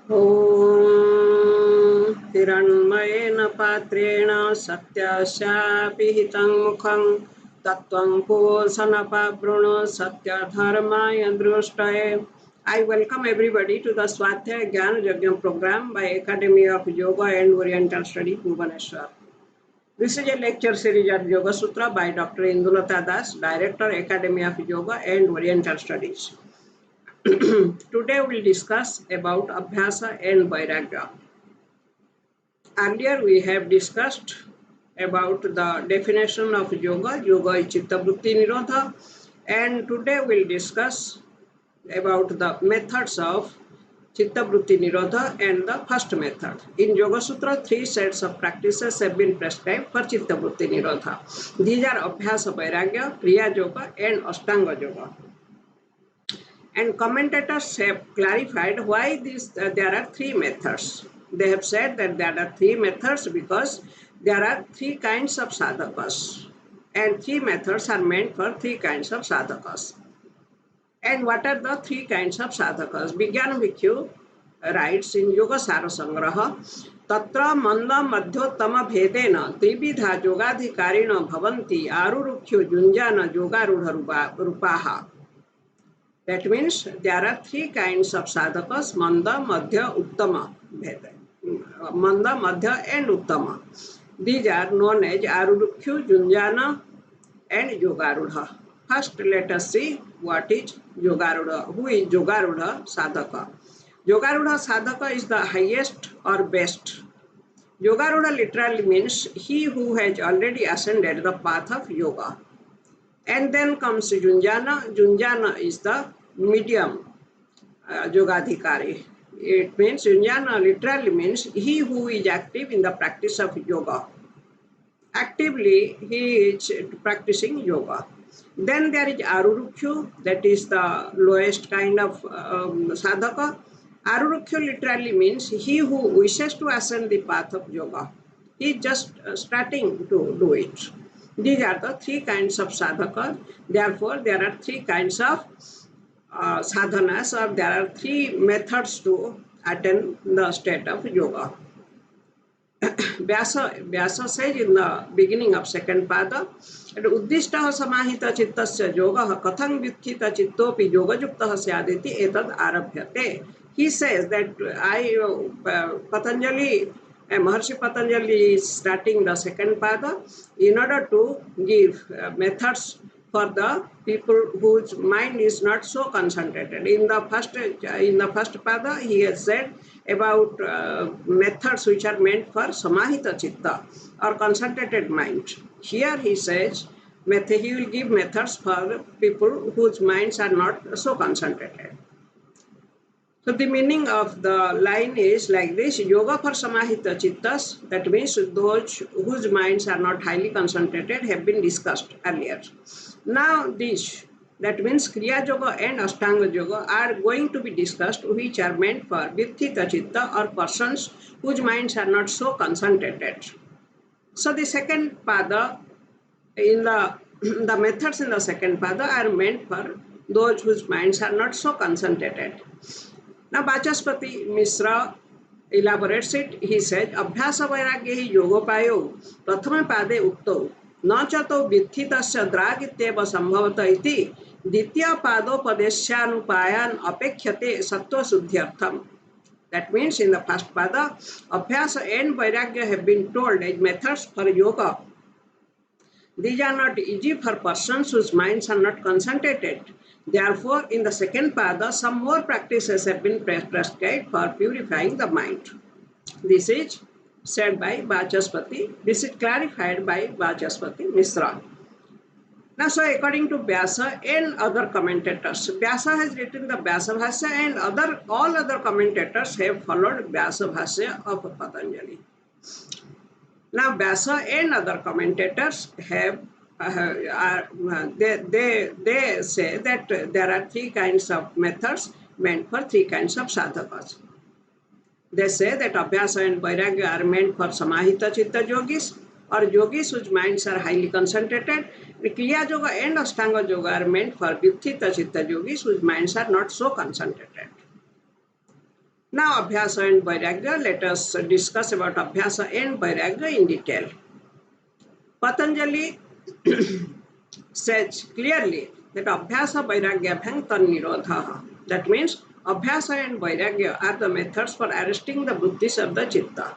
ॐ हिरण्मयेन पात्रेण सत्यस्यापिहितं मुखं तत्त्वं पूषणपावृणु सत्यधर्माय दृष्टये. I welcome everybody to the Swadhyaya Gyan Yajna program by Academy of Yoga and Oriental Study, Bhubaneswar. This is a lecture series at Yogasutra by Dr. Indulata Das, Director, Academy of Yoga and Oriental Studies. Today we will discuss about Abhyasa and Vairagya. Earlier we have discussed about the definition of yoga. Yoga is Chitta Vritti Nirodha, and today we will discuss about the methods of Chitta Vritti Nirodha and the first method. In Yogasutra, 3 sets of practices have been prescribed for Chitta Vritti Nirodha. These are Abhyasa Vairagya, Kriya Yoga and Ashtanga Yoga. And commentators have clarified why there are 3 methods. They have said that there are 3 methods because there are 3 kinds of sadhakas. And 3 methods are meant for 3 kinds of sadhakas. And what are the 3 kinds of sadhakas? Vigyan Bhikkhu writes in Yoga Sara Sangraha, Tatra manda madhyottama bhedena trividha yogadhikarina bhavanti arurukkhyo junjana yogarudha rupaha. That means there are 3 kinds of sadhakas, manda, madhya, uttama. Manda, madhya and uttama. These are known as arurukkhyu, junjana and yogarudha. First let us see what is yogarudha. Who is yogarudha sadhaka? Yogarudha sadhaka is the highest or best. Yogarudha literally means he who has already ascended the path of yoga. And then comes Junjana. Junjana is the medium yogadhikari. It means Junjana literally means he who is active in the practice of yoga. Actively he is practicing yoga. Then there is Arurukkhyu, that is the lowest kind of sadhaka. Arurukkhyu literally means he who wishes to ascend the path of yoga. He is just starting to do it. These are the 3 kinds of sadhakas. Therefore, there are 3 kinds of sadhanas, or there are 3 methods to attain the state of yoga. Vyasa says in the beginning of second pada, Uddishtaha samahita chittasya yogaha kathang vyuthita chittopi yogajuktaha syaditi etad arabhyate. He says that Maharshi Patanjali is starting the second pada in order to give methods for the people whose mind is not so concentrated. In the first pada, he has said about methods which are meant for samahita chitta or concentrated mind. Here he says he will give methods for people whose minds are not so concentrated. So the meaning of the line is like this: yoga for samahita chittas, that means those whose minds are not highly concentrated, have been discussed earlier. Now that means Kriya Yoga and Ashtanga Yoga are going to be discussed, which are meant for Vitthita Chitta or persons whose minds are not so concentrated. So the second pada, in the methods in the second pada are meant for those whose minds are not so concentrated. Now Vachaspati Mishra elaborates it. He said, Abhyasa Vairagya hi yogopayo prathame pade ukto na chato vithitasya dragityeva sambhavata iti ditya padopadesyanupayan apekhyate sattva suddhyartham. That means in the first pada, Abhyasa and Vairagya have been told as methods for yoga. These are not easy for persons whose minds are not concentrated. Therefore, in the second pada, some more practices have been prescribed for purifying the mind. This is said by Vachaspati. This is clarified by Vachaspati Mishra. Now, so according to Vyasa and other commentators, Vyasa has written the Vyasa Bhasya, and all other commentators have followed Vyasa Bhasya of Patanjali. Now, Vyasa and other commentators have they say that there are 3 kinds of methods meant for 3 kinds of sadhakas. They say that Abhyasa and Vairagya are meant for samahita chitta yogis, or yogis whose minds are highly concentrated. The Kriya Yoga and Ashtanga Yoga are meant for Vitthita chitta yogis whose minds are not so concentrated. Now, Abhyasa and Vairagya, let us discuss about Abhyasa and Vairagya in detail. Patanjali says clearly that Abhyasa Vairagya Bhang Tannirodha. That means Abhyasa and Vairagya are the methods for arresting the vrittis of the chitta.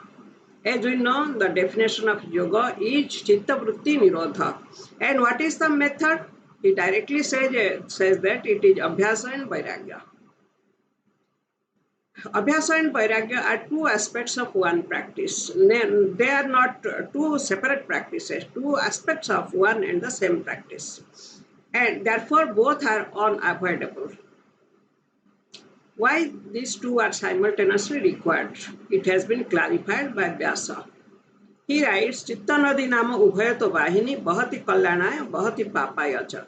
As we know, the definition of yoga is chitta vritti nirodha. And what is the method? He directly says that it is Abhyasa and Vairagya. Abhyasa and Vairagya are two aspects of one practice. They are not two separate practices, two aspects of one and the same practice. And therefore, both are unavoidable. Why these two are simultaneously required? It has been clarified by Vyasa. He writes, Chitta nadi nama ubhayato vahini bahati kalyanaya bahati papaya cha.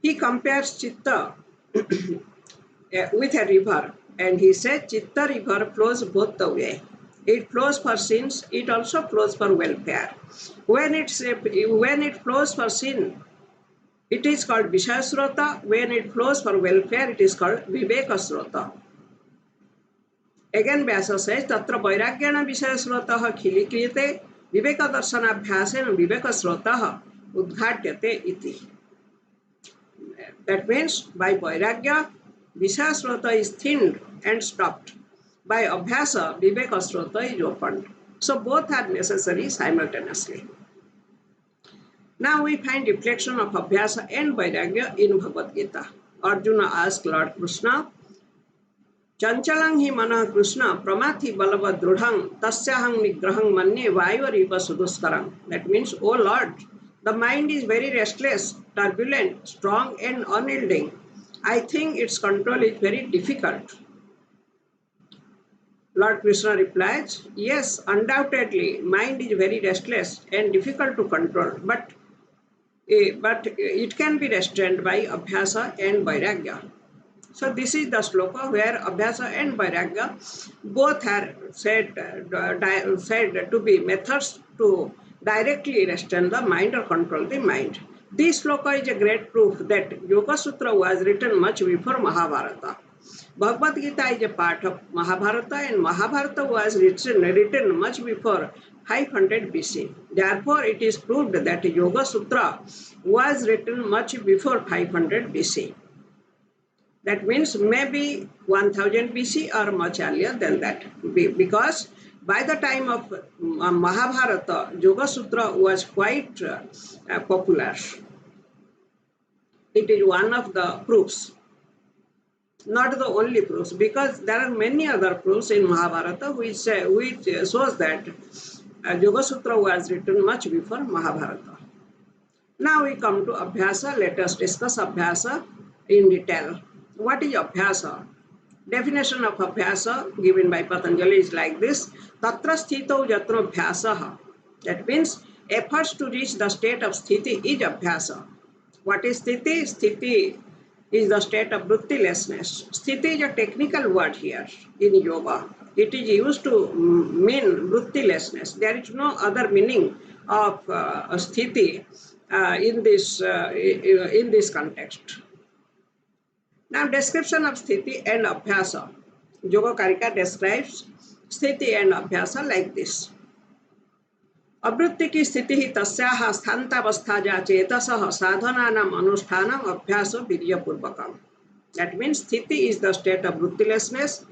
He compares chitta with a river, and he said chitta river flows both the way. It flows for sins, it also flows for welfare. When it flows for sin, it is called Vishasrota. When it flows for welfare, it is called Vivekasrota. Again, Vyasa says, Tatra Vairagyana Vishasrota Khili Kriyate Viveka Darsanabhyasena Vivekasrota Udghatyate iti. That means by Vairagya, Vishasrota is thinned and stopped. By Abhyasa, Vivekasrota is opened. So both are necessary simultaneously. Now we find reflection of Abhyasa and Vairagya in Bhagavad Gita. Arjuna asked Lord Krishna, Chanchalang hi mana Krishna pramathi balava drudhang tasyahang nigrahang manye vayuriva suduskarang. That means, O Lord, the mind is very restless, turbulent, strong and unyielding. I think its control is very difficult. Lord Krishna replies, yes, undoubtedly, mind is very restless and difficult to control, but it can be restrained by Abhyasa and Vairagya. So this is the sloka where Abhyasa and Vairagya both are said to be methods to directly restrain the mind or control the mind. This sloka is a great proof that Yogasutra was written much before Mahabharata. Bhagavad Gita is a part of Mahabharata, and Mahabharata was written much before 500 BC. Therefore, it is proved that Yogasutra was written much before 500 BC. That means maybe 1000 BC or much earlier than that. Because by the time of Mahabharata, Yogasutra was quite popular. It is one of the proofs. Not the only proofs, because there are many other proofs in Mahabharata which shows that Yogasutra was written much before Mahabharata. Now we come to Abhyasa. Let us discuss Abhyasa in detail. What is Abhyasa? Definition of Abhyasa given by Patanjali is like this. Tatra sthito yatro bhyasaha. That means efforts to reach the state of sthiti is Abhyasa. What is sthiti? Sthiti is the state of vrittilessness. Sthiti is a technical word here in yoga. It is used to mean vrittilessness. There is no other meaning of sthiti in this context. Now, description of sthiti and abhyasa. Yogakarika describes sthiti and abhyasa like this. अवृत्ति की स्थिति ही तस्याः स्थान्तावस्था जा चेतसः साधनानाम अनुष्ठानम अभ्यासो वीर्यपूर्वकम. That means sthiti is the state of vrittilessness.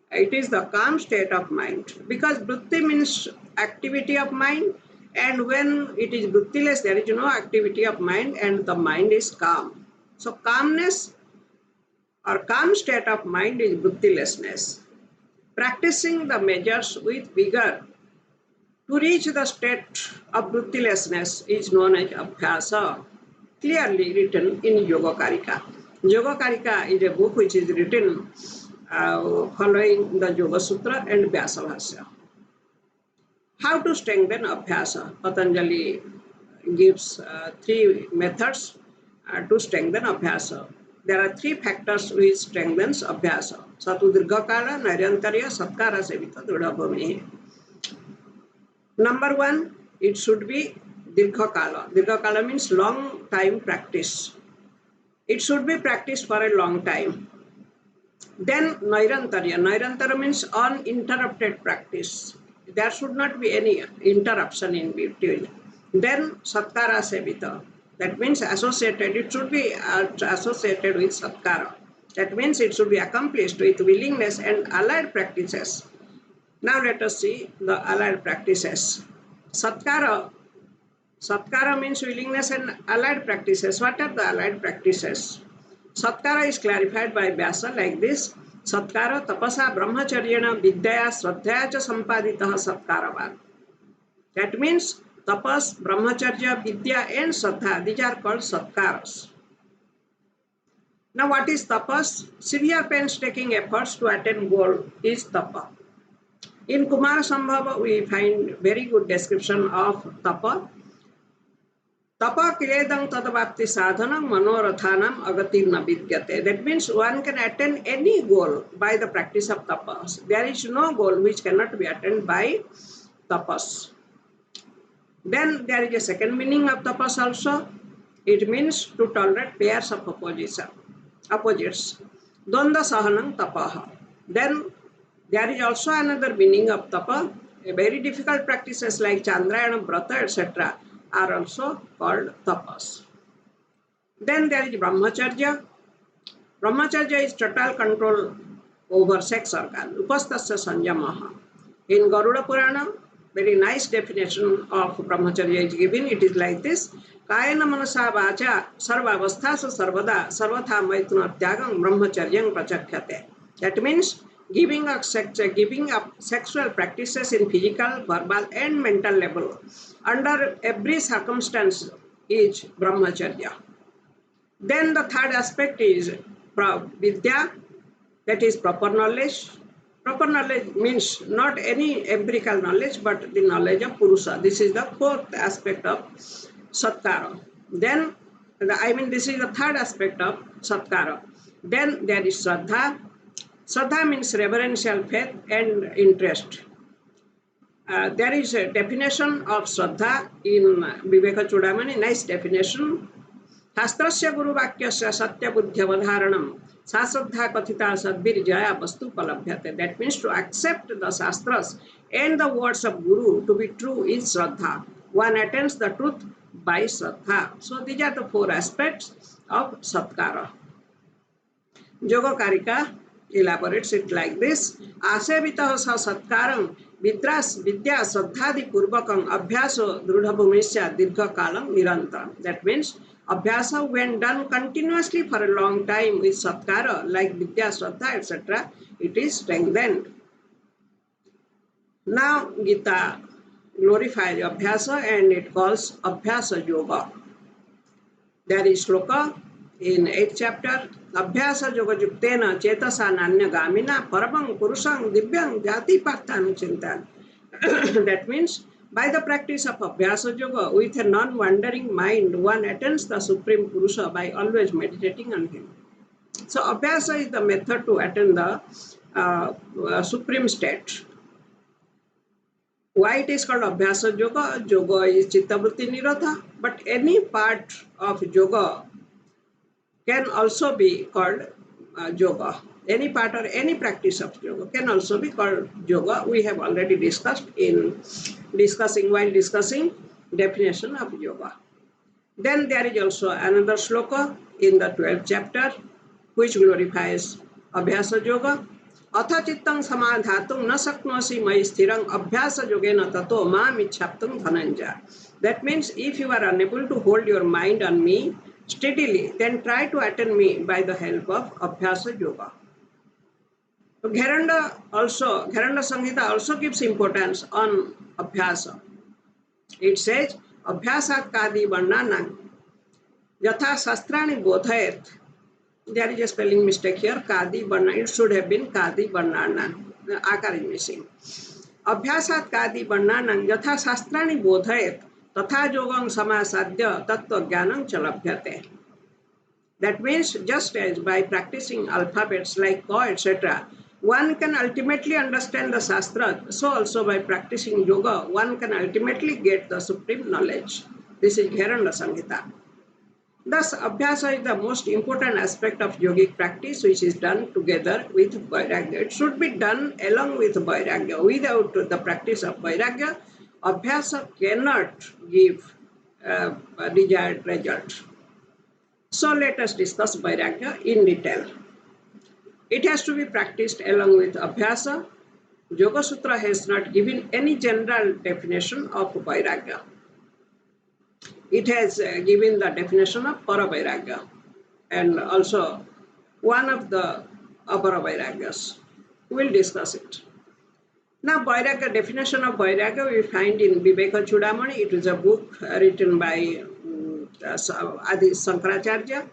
It is the calm state of mind. Because vritti means activity of mind, and when it is vrittiless, there is no activity of mind and the mind is calm. So calmness or calm state of mind is vrittilessness. Practicing the measures with vigor to reach the state of vrittilessness is known as Abhyasa, clearly written in Yogakarika. Yogakarika is a book which is written following the Yogasutra and Vyasa Bhasya. How to strengthen Abhyasa? Patanjali gives three methods to strengthen Abhyasa. There are three factors which strengthens Abhyasa. Satu Dirghakala, Nairantarya, Satkara, Sevita, Dridhabhumi. Number one, it should be Dirghakala. Dirghakala means long time practice. It should be practiced for a long time. Then Nairantarya. Nairantarya means uninterrupted practice. There should not be any interruption in between. Then Satkara Sevita. That means associated. It should be associated with Satkara. That means it should be accomplished with willingness and allied practices. Now let us see the allied practices. Satkara. Satkara means willingness and allied practices. What are the allied practices? Satkara is clarified by Vyasa like this. Satkara tapasa brahmacharyena vidyaya swadhyaya cha sampaditah satkaravan. That means tapas, brahmacharya, vidya and sadha. These are called satkaras. Now what is tapas? Severe painstaking efforts to attain goal is tapa. In Kumara Sambhava we find very good description of tapa. Tapa kiledang tadavapti sadhanam manorathanam agatirna vidyate. That means one can attain any goal by the practice of tapas. There is no goal which cannot be attained by tapas. Then there is a second meaning of tapas also. It means to tolerate pairs of opposites. Dvanda sahanam tapaha. Then there is also another meaning of tapa. Very difficult practices like chandrayana, brata, etc. are also called tapas. Then there is brahmacharya. Brahmacharya is total control over sex organ. Upastasya sanjamaha. In Garuda Purana, very nice definition of brahmacharya is given. It is like this. Kayana manasa vacha sarvavasthasu sarvada sarvatha maituna tyagam brahmacharyam prachakhyate. That means giving up sexual practices in physical, verbal and mental level under every circumstance is brahmacharya. Then the third aspect is vidya, that is proper knowledge. Proper knowledge means not any empirical knowledge but the knowledge of Purusha. This is the fourth aspect of Satkara. Then, this is the third aspect of Satkara. Then there is Shraddha. Shraddha means reverential faith and interest. There is a definition of Shraddha in Viveka Chudamani, nice definition. Shastrasya Guru Vakyasya Satya Buddhyavadharanam Sasraddha Kathita Sadbirjaya Vastu Palabhyate. That means to accept the Shastras and the words of Guru to be true is Shraddha. One attains the truth by Shraddha. So these are the four aspects of Satkara. Yogakarika elaborates it like this. Asevitaha sa Satkaram vidya Shraddhadi Purvakam Abhyaso Drudhabhumisya Dirgha Kalam Nirantaram. That means Abhyasa, when done continuously for a long time with Satkara, like Vidya, Shraddha, etc., it is strengthened. Now, Gita glorifies Abhyasa and it calls Abhyasa Yoga. There is sloka in 8th chapter. Abhyasa Yoga Juktena Chetasa Nanya Gamina Parabang Purushang Divyang Jati Parthan Chintan. That means by the practice of Abhyasa Yoga, with a non-wandering mind, one attains the Supreme Purusha by always meditating on him. So Abhyasa is the method to attain the Supreme state. Why it is called Abhyasa Yoga? Yoga is Chitta-vritti Nirodha, but any part of yoga can also be called yoga. Any part or any practice of yoga can also be called yoga. We have already discussed while discussing definition of yoga. Then there is also another sloka in the 12th chapter which glorifies Abhyasa Yoga. Atha chittang samadhatung na saknosi mai sthirang abhyasa yogena tato mam ichhaptung dhananja. That means if you are unable to hold your mind on me steadily, then try to attain me by the help of Abhyasa Yoga. So Gheranda Samhita also gives importance on Abhyasa. It says, Abhyasat Kadi Varnanang Yatha Sastrani Bodhayat. There is a spelling mistake here, Kadi Varna. It should have been Kadi Varnanang. The akar is missing. Abhyasat Kadi Varnanang Yatha Sastrani Bodhayat Tatha Yogang Samasadya Tattva Jnanam Chalabhyate. That means just as by practicing alphabets like Ka, etc., one can ultimately understand the Shastra, so also by practicing yoga, one can ultimately get the supreme knowledge. This is Gheranda Samhita. Thus, Abhyasa is the most important aspect of yogic practice, which is done together with Vairagya. It should be done along with Vairagya. Without the practice of Vairagya, Abhyasa cannot give a desired result. So, let us discuss Vairagya in detail. It has to be practiced along with Abhyasa. Yogasutra has not given any general definition of Vairagya. It has given the definition of Paravairagya and also one of the Apara Vairagyas. We will discuss it. Now, Vairagya, definition of Vairagya we find in Viveka Chudamani. It is a book written by Adi Sankaracharya.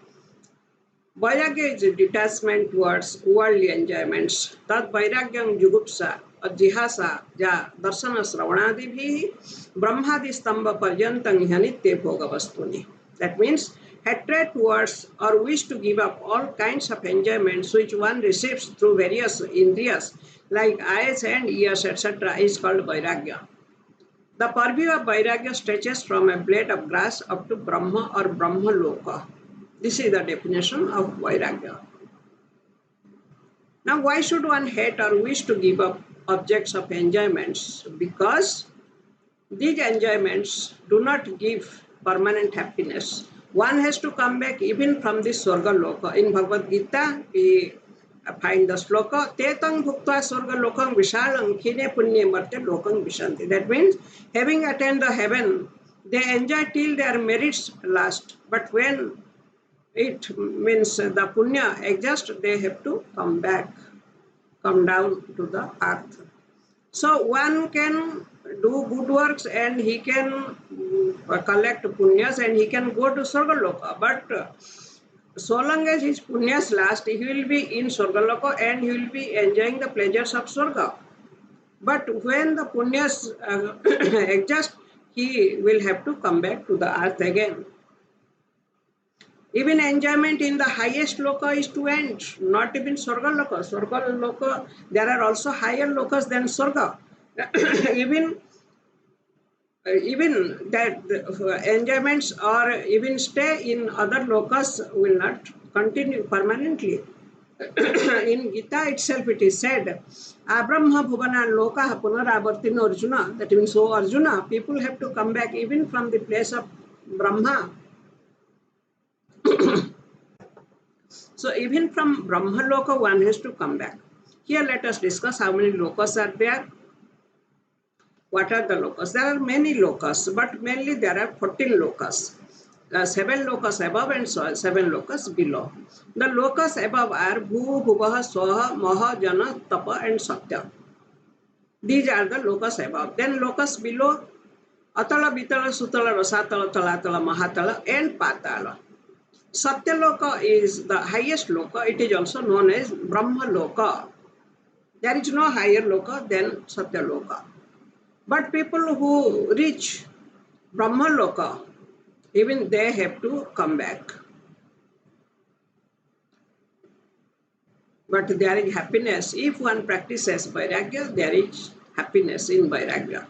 Vairagya is a detachment towards worldly enjoyments. Tad Vairagyam Jugupsa Jihasa Ja Darsana Sravanadibhi Brahmadi Stamba Paryantam Hanitya Bhogavastuni. That means hatred towards or wish to give up all kinds of enjoyments which one receives through various indriyas like eyes and ears, etc., is called Vairagya. The purview of Vairagya stretches from a blade of grass up to Brahma or Brahma Loka. This is the definition of Vairagya. Now, why should one hate or wish to give up objects of enjoyments? Because these enjoyments do not give permanent happiness. One has to come back even from this Swarga Loka. In Bhagavad Gita, we find the sloka, Tetang Bhuktva Swarga Lokam Vishalang Khine Punye Marte Lokam Vishanti. That means, having attained the heaven, they enjoy till their merits last. But when it means the punya exhausts, they have to come back, come down to the earth. So one can do good works and he can collect punyas and he can go to Swargaloka. But so long as his punyas last, he will be in Swargaloka and he will be enjoying the pleasures of Swarga. But when the punyas exhaust, he will have to come back to the earth again. Even enjoyment in the highest loka is to end, not even Swarga Loka. Swarga Loka, there are also higher lokas than Swarga. even that enjoyments or even stay in other lokas will not continue permanently. In Gita itself it is said, Abrahma Bhuvana Loka Punaravartino Arjuna. That means, so Arjuna, people have to come back even from the place of Brahma. So even from Brahma Loka one has to come back. Here let us discuss how many lokas are there. What are the lokas? There are many lokas, but mainly there are 14 lokas. 7 lokas above and 7 lokas below. The lokas above are Bhu, Bhuvaha, Swaha, Maha, Jana, Tapa and Satya. These are the lokas above. Then lokas below, Atala, Vitala, Sutala, Rasatala, Talatala, Mahatala and Patala. Satya Loka is the highest loka. It is also known as Brahma Loka. There is no higher loka than Satya Loka. But people who reach Brahma Loka, even they have to come back. But there is happiness. If one practices Vairagya, there is happiness in Vairagya.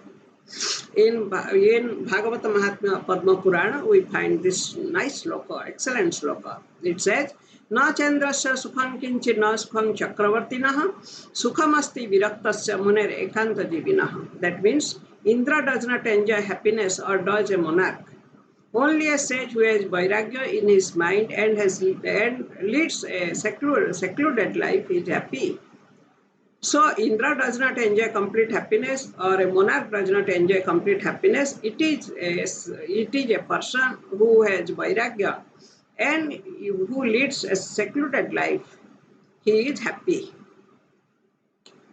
In Bhagavata Mahatmya Padma Purana, we find this nice sloka, excellent sloka. It says, Na chandrasya sukham kinchi na sukham chakravartinaha sukhamasti viraktasya muner ekanta jivinaha. That means, Indra does not enjoy happiness or does a monarch. Only a sage who has Vairagya in his mind and leads a secluded life is happy. So, Indra does not enjoy complete happiness or a monarch does not enjoy complete happiness. It is a person who has Vairagya and who leads a secluded life. He is happy.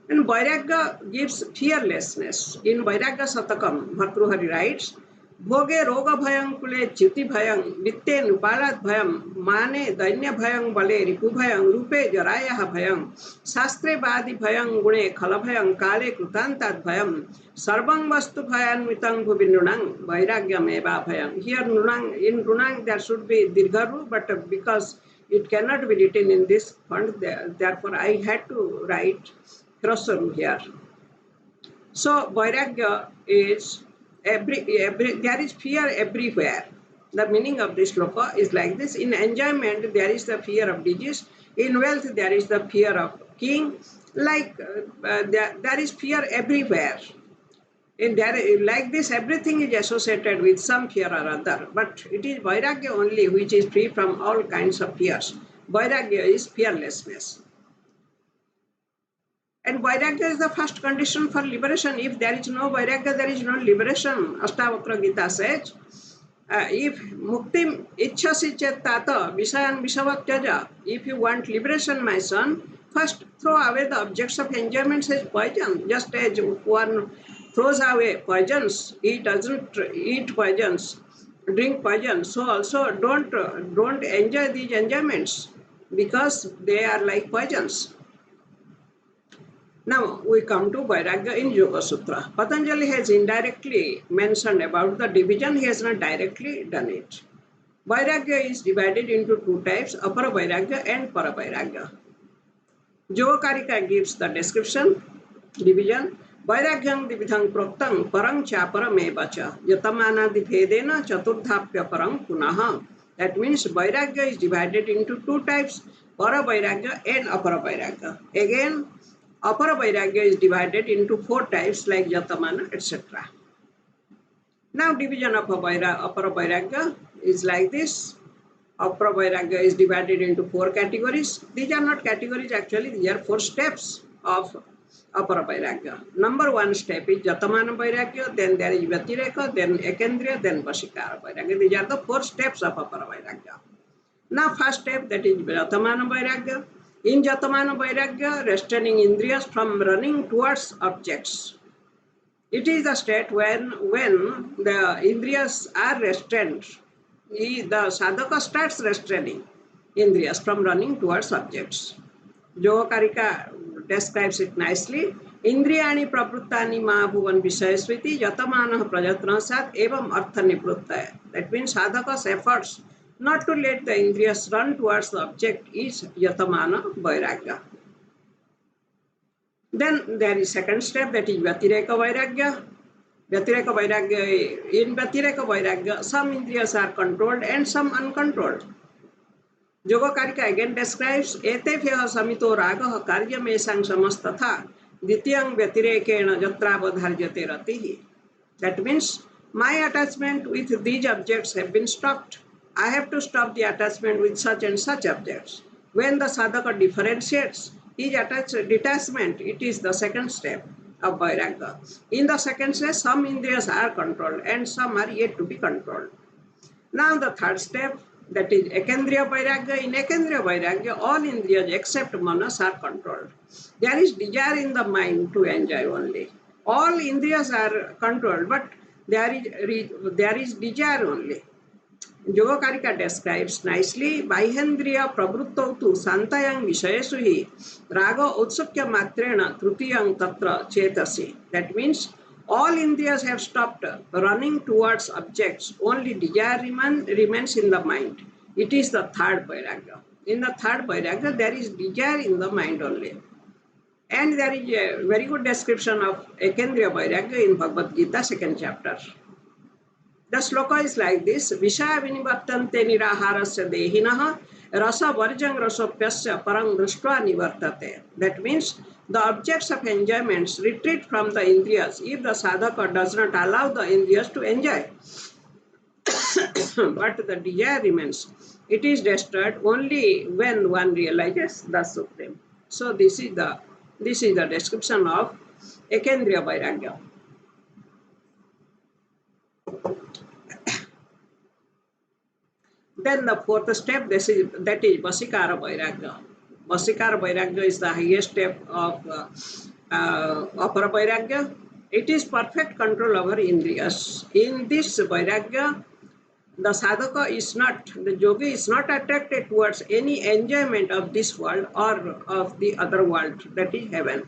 And Vairagya gives fearlessness. In Vairagya Satakam, Bhartruhari writes, Bhoge roga bhayang kule chiti bhayang vitte nupalat bhayam mane danya bhayang bale ripu bhayang rupe jaraya bhayang shastre badi bhayang gune khala bhayang kale krutantat bhayam sarvang vastu bhayan mitang bhubinunang vairagyam eva bhayang. Here nunang, in nunang there should be dirgharu, but because it cannot be written in this font, therefore I had to write hrosaru here. So Vairagya is there is fear everywhere. The meaning of this shloka is like this. In enjoyment, there is the fear of disease. In wealth, there is the fear of king. There is fear everywhere. Like this, everything is associated with some fear or other. But it is Vairagya only which is free from all kinds of fears. Vairagya is fearlessness. And Vairagya is the first condition for liberation. If there is no Vairagya, there is no liberation. Ashtavakra Gita says, if muktim ichhasi chet tata visayan visavat tyaja, if you want liberation, my son, first throw away the objects of enjoyment as poison. Just as one throws away poisons, he doesn't eat poisons, drink poison. So also don't enjoy these enjoyments because they are like poisons. Now we come to Vairagya in Yogasutra. Patanjali has indirectly mentioned about the division, he has not directly done it. Vairagya is divided into two types, Apara Vairagya and Para Vairagya. Yogakarika gives the description, division. Vairagyam dividhang proktam parang chapara me bacha yatamana dipedena chaturdhapya parang punaha. That means Vairagya is divided into two types, Para Vairagya and Apara Vairagya. Again, Apara Vairagya is divided into four types like Yatamana, etc. Now division of Apara Vairagya is like this. Apara Vairagya is divided into four categories. These are not categories actually, these are four steps of Apara Vairagya. Number one step is Yatamana Vairagya, then there is Vyatireka, then Ekendriya, then Vasikara Vairagya. These are the four steps of Apara Vairagya. Now first step, that is Yatamana Vairagya. In Yatamana Vairagya, restraining indriyas from running towards objects. It is the state when the indriyas are restrained. The sadhaka starts restraining indriyas from running towards objects. Yogakarika describes it nicely. Indriyani praputtani mahabhuvan vishayasviti yatamanah prajatnasat evam artha nivrutta. That means sadhaka's efforts not to let the indriyas run towards the object is Yatamana Vairagya. Then there is second step, that is Vyatireka Vairagya. Vyatireka Vairagya, in Vyatireka Vairagya, some indriyas are controlled and some uncontrolled. Yogakarika again describes, Etebhyah samito ragah karyam esang samastatha ditiyang vyatirekena jatrabadharyate ratihi. That means, my attachment with these objects have been stopped. I have to stop the attachment with such and such objects. When the sadhaka differentiates his detachment, it is the second step of Vairagya. In the second step, some indriyas are controlled and some are yet to be controlled. Now the third step, that is Ekendriya Vairagya. In Ekendriya Vairagya, all indriyas except manas are controlled. There is desire in the mind to enjoy only. All indriyas are controlled, but there is desire only. Yogakarika describes nicely, Baihendriya pravrutto tu santayang vishayesu hi raga utsukya matrena trutiyang tatra chetasi. That means all indriyas have stopped running towards objects, only desire remains in the mind. It is the third Vairagya. In the third Vairagya, there is desire in the mind only. And there is a very good description of Ekendriya Vairagya in Bhagavad Gita, 2nd chapter. The sloka is like this, Vishaya vinivartante niraharasya dehinaha rasa varjang rasopyasya parang drishtva nivartate. That means the objects of enjoyments retreat from the indriyas if the sadhaka does not allow the indriyas to enjoy. But the desire remains. It is destroyed only when one realizes the Supreme. So this is the description of Ekendriya Vairagya. Then the fourth step, that is Vasikara Vairagya. Vasikara Vairagya is the highest step of Apara Vairagya. It is perfect control over indriyas. In this Vairagya, the sadhaka is not, the yogi is not attracted towards any enjoyment of this world or of the other world, that is heaven.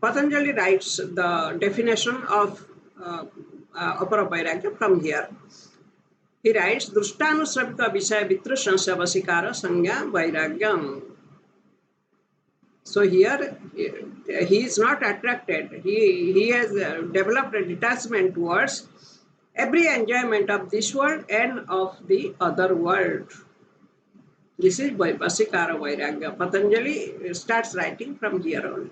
Patanjali writes the definition of Apara Vairagya from here. He writes, Drushtanusravika Vishaya Vitrushansya Vasikara Sangya Vairagyam. So here, he is not attracted. He has developed a detachment towards every enjoyment of this world and of the other world. This is Vachaspati Vairagya. Patanjali starts writing from here only.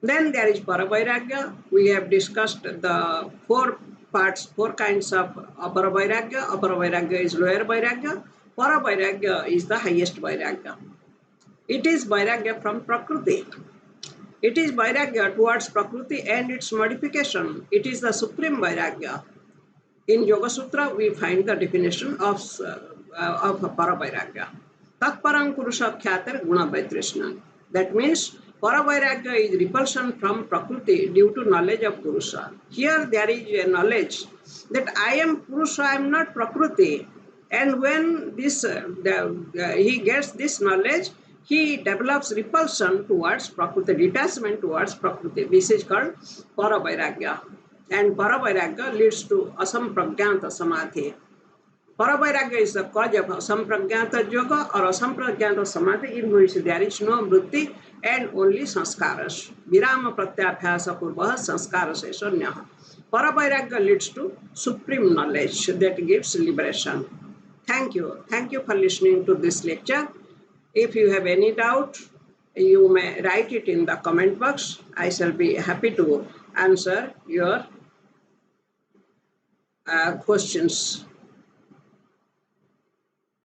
Then there is Paravairagya. We have discussed the four parts, four kinds of Aparavairagya. Aparavairagya is lower Vairagya. Paravairagya is the highest Vairagya. It is Vairagya from Prakriti. It is Vairagya towards Prakriti and its modification. It is the supreme Vairagya. In Yogasutra, we find the definition of Paravairagya. Tatparang Purusha Khyātar Guna Vaitrishnam. That means Paravairagya is repulsion from Prakriti due to knowledge of Purusha. Here there is a knowledge that I am Purusha, I am not Prakriti. And when this he gets this knowledge, he develops repulsion towards Prakriti, detachment towards Prakriti. This is called Paravairagya. And Paravairagya leads to Asampragyanta Samadhi. Paravairagya is the cause of Asampragyanta Yoga or Asampragyanta Samadhi, in which there is no vritti and only sanskaras. Virama pratyabhyasa purvaha sanskaras eshanyaha. Paravairagya leads to supreme knowledge that gives liberation. Thank you. Thank you for listening to this lecture. If you have any doubt, you may write it in the comment box. I shall be happy to answer your questions.